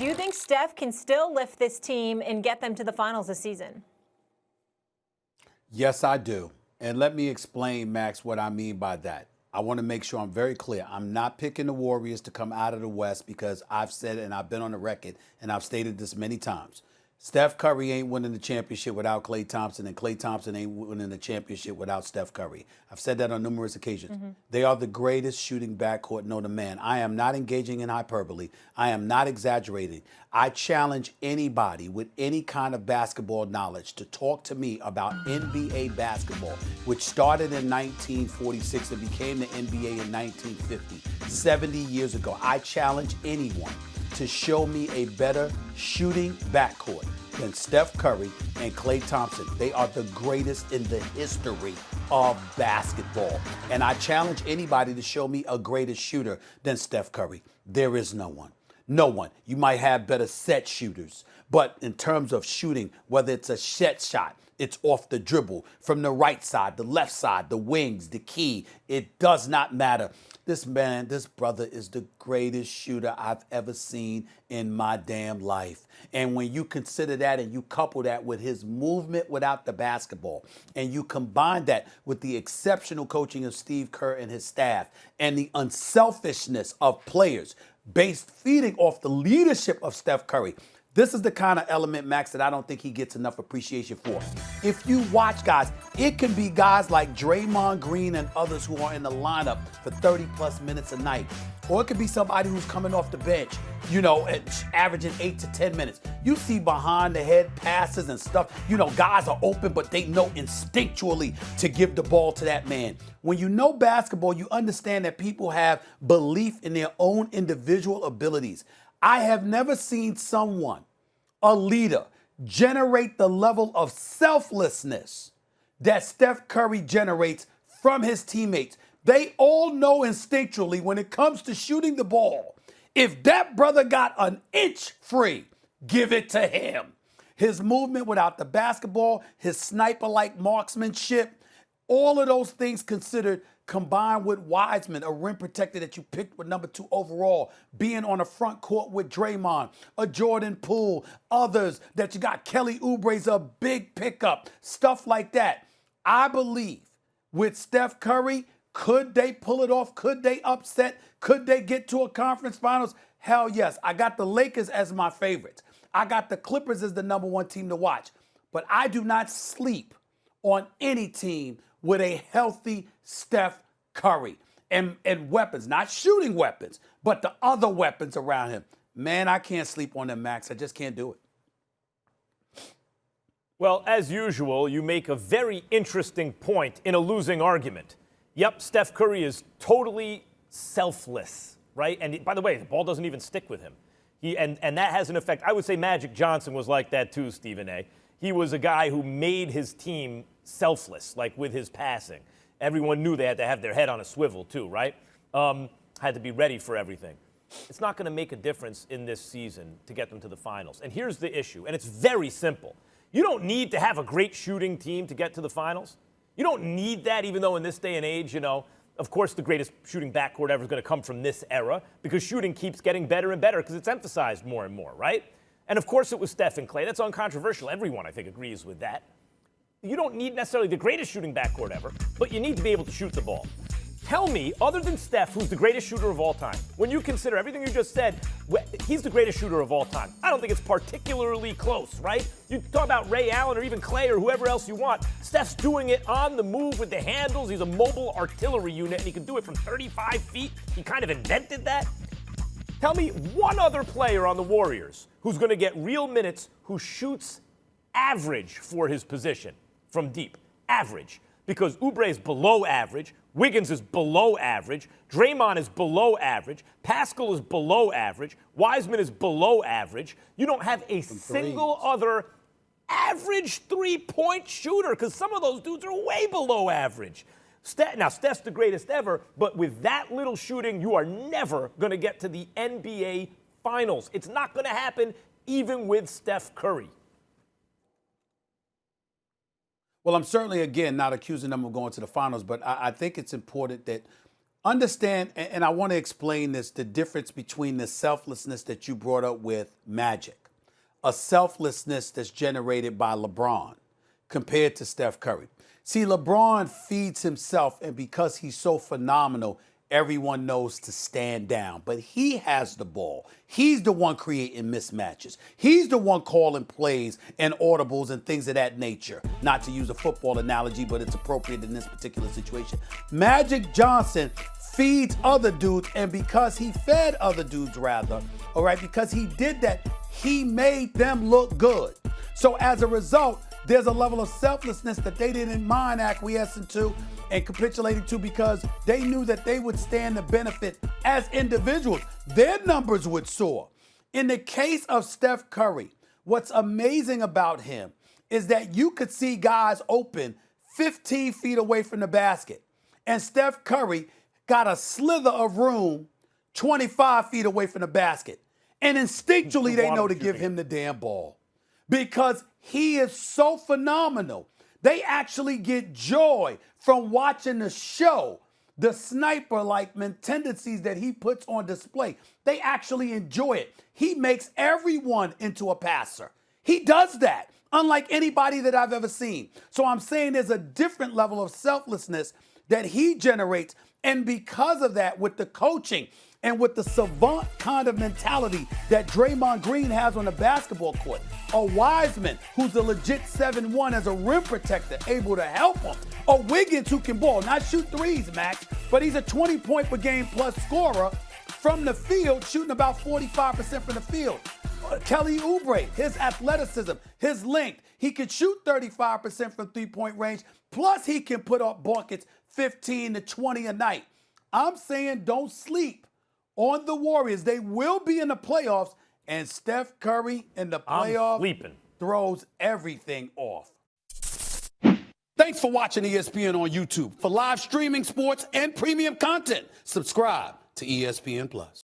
Do you think Steph can still lift this team and get them to the finals this season? Yes, I do. And let me explain, Max, what I mean by that. I want to make sure I'm very clear. I'm not picking the Warriors to come out of the West because I've said it and I've been on the record and I've stated this many times. Steph Curry ain't winning the championship without Klay Thompson, and Klay Thompson ain't winning the championship without Steph Curry. I've said that on numerous occasions. They are the greatest shooting backcourt known to man. I am not engaging in hyperbole. I am not exaggerating. I challenge anybody with any kind of basketball knowledge to talk to me about NBA basketball, which started in 1946 and became the NBA in 1950, 70 years ago. I challenge anyone to show me a better shooting backcourt than Steph Curry and Klay Thompson. They are the greatest in the history of basketball. And I challenge anybody to show me a greater shooter than Steph Curry. There is no one. No one. You might have better set shooters, but in terms of shooting, whether it's a set shot, it's off the dribble, from the right side, the left side, the wings, the key, it does not matter. This brother is the greatest shooter I've ever seen in my damn life. And when you consider that and you couple that with his movement without the basketball, and you combine that with the exceptional coaching of Steve Kerr and his staff, and the unselfishness of players feeding off the leadership of Steph Curry, this is the kind of element, Max, that I don't think he gets enough appreciation for. If you watch, guys, it can be guys like Draymond Green and others who are in the lineup for 30-plus minutes a night. Or it could be somebody who's coming off the bench, averaging 8 to 10 minutes. You see behind-the-head passes and stuff. Guys are open, but they know instinctually to give the ball to that man. When you know basketball, you understand that people have belief in their own individual abilities. I have never seen someone, a leader, generate the level of selflessness that Steph Curry generates from his teammates. They all know instinctually when it comes to shooting the ball, if that brother got an inch free, give it to him. His movement without the basketball, his sniper-like marksmanship, all of those things considered, combined with Wiseman, a rim protector that you picked with number 2 overall, being on the front court with Draymond, a Jordan Poole, others that you got, Kelly Oubre's a big pickup, stuff like that. I believe with Steph Curry, could they pull it off? Could they upset? Could they get to a conference finals? Hell yes. I got the Lakers as my favorites. I got the Clippers as the number 1 team to watch. But I do not sleep on any team with a healthy Steph Curry and weapons, not shooting weapons, but the other weapons around him. Man, I can't sleep on them, Max. I just can't do it. Well, as usual, you make a very interesting point in a losing argument. Yep, Steph Curry is totally selfless, right? And by the way, the ball doesn't even stick with him. And that has an effect. I would say Magic Johnson was like that too, Stephen A. He was a guy who made his team selfless, like with his passing. Everyone knew they had to have their head on a swivel too, right? Had to be ready for everything. It's not going to make a difference in this season to get them to the finals. And here's the issue, and it's very simple. You don't need to have a great shooting team to get to the finals. You don't need that, even though in this day and age, of course the greatest shooting backcourt ever is going to come from this era because shooting keeps getting better and better because it's emphasized more and more, right? And of course it was Steph and Klay. That's uncontroversial. Everyone, I think, agrees with that. You don't need necessarily the greatest shooting backcourt ever, but you need to be able to shoot the ball. Tell me, other than Steph, who's the greatest shooter of all time, when you consider everything you just said, he's the greatest shooter of all time. I don't think it's particularly close, right? You talk about Ray Allen or even Klay or whoever else you want. Steph's doing it on the move with the handles. He's a mobile artillery unit, and he can do it from 35 feet. He kind of invented that. Tell me one other player on the Warriors who's going to get real minutes who shoots average for his position from deep. Average. Because Oubre is below average, Wiggins is below average, Draymond is below average, Pascal is below average, Wiseman is below average. You don't have a single other average three-point shooter because some of those dudes are way below average. Now, Steph's the greatest ever, but with that little shooting, you are never going to get to the NBA Finals. It's not going to happen even with Steph Curry. Well, I'm certainly, again, not accusing them of going to the finals, but I think it's important that Understand, and I want to explain this, the difference between the selflessness that you brought up with Magic, a selflessness that's generated by LeBron compared to Steph Curry. See, LeBron feeds himself, and because he's so phenomenal, everyone knows to stand down. But he has the ball. He's the one creating mismatches. He's the one calling plays and audibles and things of that nature. Not to use a football analogy, but it's appropriate in this particular situation. Magic Johnson feeds other dudes, and because he fed other dudes, rather, all right, because he did that, he made them look good. So as a result, there's a level of selflessness that they didn't mind acquiescing to and capitulating to because they knew that they would stand to benefit as individuals. Their numbers would soar. In the case of Steph Curry, what's amazing about him is that you could see guys open 15 feet away from the basket, and Steph Curry got a slither of room 25 feet away from the basket. And instinctually, they know to give him the damn ball because he is so phenomenal. They actually get joy from watching the show, the sniper-like tendencies that he puts on display. They actually enjoy it. He makes everyone into a passer. He does that, unlike anybody that I've ever seen. So I'm saying there's a different level of selflessness that he generates. And because of that, with the coaching and with the savant kind of mentality that Draymond Green has on the basketball court, a Wiseman who's a legit 7-1 as a rim protector, able to help him, a Wiggins who can ball, not shoot threes, Max, but he's a 20-point per game plus scorer from the field, shooting about 45% from the field. Kelly Oubre, his athleticism, his length, he can shoot 35% from three-point range, plus he can put up buckets 15 to 20 a night. I'm saying don't sleep on the Warriors. They will be in the playoffs, and Steph Curry in the playoffs throws everything off. Thanks for watching ESPN on YouTube. For live streaming, sports, and premium content, subscribe to ESPN+.